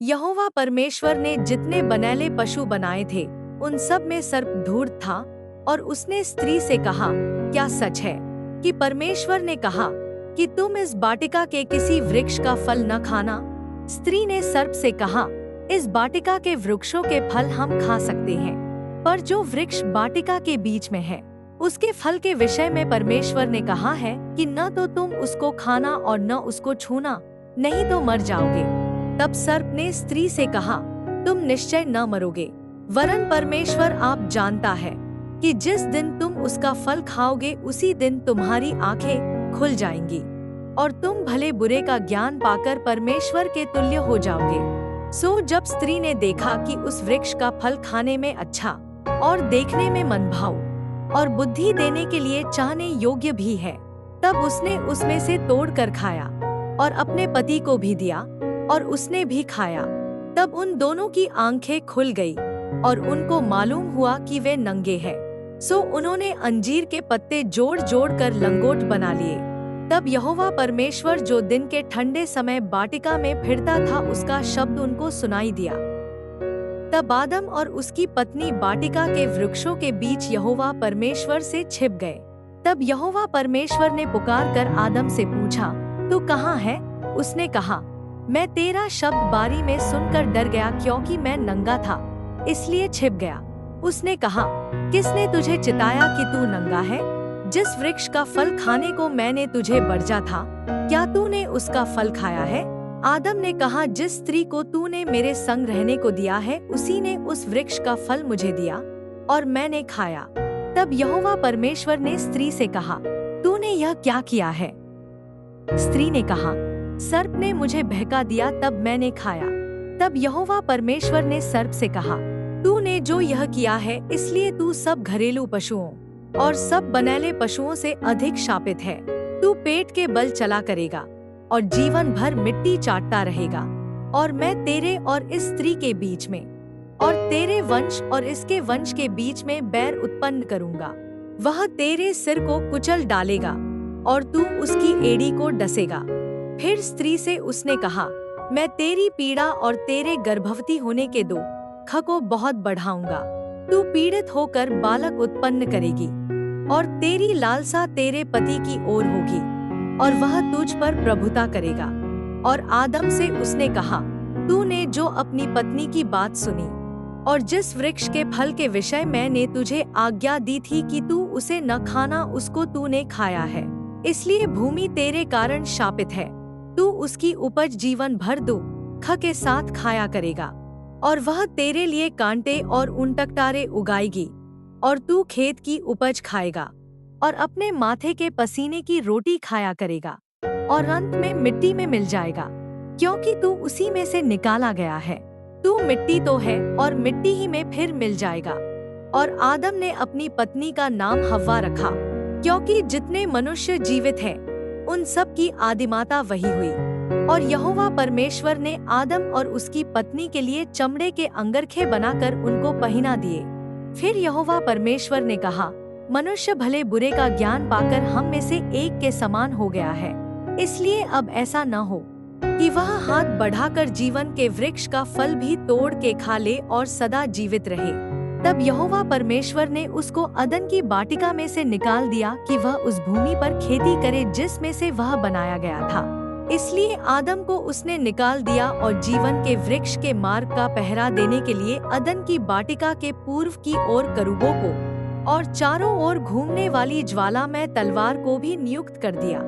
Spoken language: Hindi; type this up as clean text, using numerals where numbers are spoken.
यहोवा परमेश्वर ने जितने बनैले पशु बनाए थे उन सब में सर्प धूर्त था। और उसने स्त्री से कहा, क्या सच है कि परमेश्वर ने कहा कि तुम इस बाटिका के किसी वृक्ष का फल न खाना? स्त्री ने सर्प से कहा, इस बाटिका के वृक्षों के फल हम खा सकते हैं, पर जो वृक्ष बाटिका के बीच में है उसके फल के विषय में परमेश्वर ने कहा है कि न तो तुम उसको खाना और न उसको छूना, नहीं तो मर जाओगे। तब सर्प ने स्त्री से कहा, तुम निश्चय न मरोगे, वरन परमेश्वर आप जानता है कि जिस दिन तुम उसका फल खाओगे उसी दिन तुम्हारी आंखें खुल जाएंगी और तुम भले बुरे का ज्ञान पाकर परमेश्वर के तुल्य हो जाओगे। सो जब स्त्री ने देखा कि उस वृक्ष का फल खाने में अच्छा और देखने में मनभाऊ और बुद्धि देने के लिए चाहने योग्य भी है, तब उसने उसमें से तोड़कर खाया और अपने पति को भी दिया और उसने भी खाया। तब उन दोनों की आंखें खुल गई और उनको मालूम हुआ कि वे नंगे हैं। सो उन्होंने अंजीर के पत्ते जोड़ जोड़ कर लंगोट बना लिए। तब यहोवा परमेश्वर जो दिन के ठंडे समय बाटिका में फिरता था उसका शब्द उनको सुनाई दिया। तब आदम और उसकी पत्नी बाटिका के वृक्षों के बीच यहोवा परमेश्वर से छिप गए। तब यहोवा परमेश्वर ने पुकार कर आदम से पूछा, तू कहाँ है? उसने कहा, मैं तेरा शब्द बारी में सुनकर डर गया, क्योंकि मैं नंगा था इसलिए छिप गया। उसने कहा, किसने तुझे चिताया कि तू नंगा है? जिस वृक्ष का फल खाने को मैंने तुझे बरजा था, क्या तूने उसका फल खाया है? आदम ने कहा, जिस स्त्री को तूने मेरे संग रहने को दिया है उसी ने उस वृक्ष का फल मुझे दिया और मैंने खाया। तब यहोवा परमेश्वर ने स्त्री से कहा, तूने यह क्या किया है? स्त्री ने कहा, सर्प ने मुझे बहका दिया तब मैंने खाया। तब यहोवा परमेश्वर ने सर्प से कहा, तूने जो यह किया है इसलिए तू सब घरेलू पशुओं और सब बनैले पशुओं से अधिक शापित है। तू पेट के बल चला करेगा और जीवन भर मिट्टी चाटता रहेगा। और मैं तेरे और इस स्त्री के बीच में और तेरे वंश और इसके वंश के बीच में बैर उत्पन्न करूंगा। वह तेरे सिर को कुचल डालेगा और तू उसकी एड़ी को डसेगा। फिर स्त्री से उसने कहा, मैं तेरी पीड़ा और तेरे गर्भवती होने के दुख को बहुत बढ़ाऊंगा। तू पीड़ित होकर बालक उत्पन्न करेगी और तेरी लालसा तेरे पति की ओर होगी और वह तुझ पर प्रभुता करेगा। और आदम से उसने कहा, तूने जो अपनी पत्नी की बात सुनी और जिस वृक्ष के फल के विषय मैंने तुझे आज्ञा दी थी कि तू उसे न खाना, उसको तूने खाया है, इसलिए भूमि तेरे कारण शापित है। तू उसकी उपज जीवन भर दुख के साथ खाया करेगा और वह तेरे लिए कांटे और उनटकटारे उगाएगी और तू खेत की उपज खाएगा और अपने माथे के पसीने की रोटी खाया करेगा और अंत में मिट्टी में मिल जाएगा, क्योंकि तू उसी में से निकाला गया है। तू मिट्टी तो है और मिट्टी ही में फिर मिल जाएगा। और आदम ने अपनी पत्नी का नाम हव्वा रखा, क्योंकि जितने मनुष्य जीवित हैं उन सब की आदिमाता वही हुई। और यहोवा परमेश्वर ने आदम और उसकी पत्नी के लिए चमड़े के अंगरखे बनाकर उनको पहना दिए। फिर यहोवा परमेश्वर ने कहा, मनुष्य भले बुरे का ज्ञान पाकर हम में से एक के समान हो गया है, इसलिए अब ऐसा न हो कि वह हाथ बढ़ाकर जीवन के वृक्ष का फल भी तोड़ के खा ले और सदा जीवित रहे। तब यहोवा परमेश्वर ने उसको अदन की बाटिका में से निकाल दिया कि वह उस भूमि पर खेती करे जिसमें से वह बनाया गया था। इसलिए आदम को उसने निकाल दिया और जीवन के वृक्ष के मार्ग का पहरा देने के लिए अदन की बाटिका के पूर्व की ओर करूबों को और चारों ओर घूमने वाली ज्वालामय तलवार को भी नियुक्त कर दिया।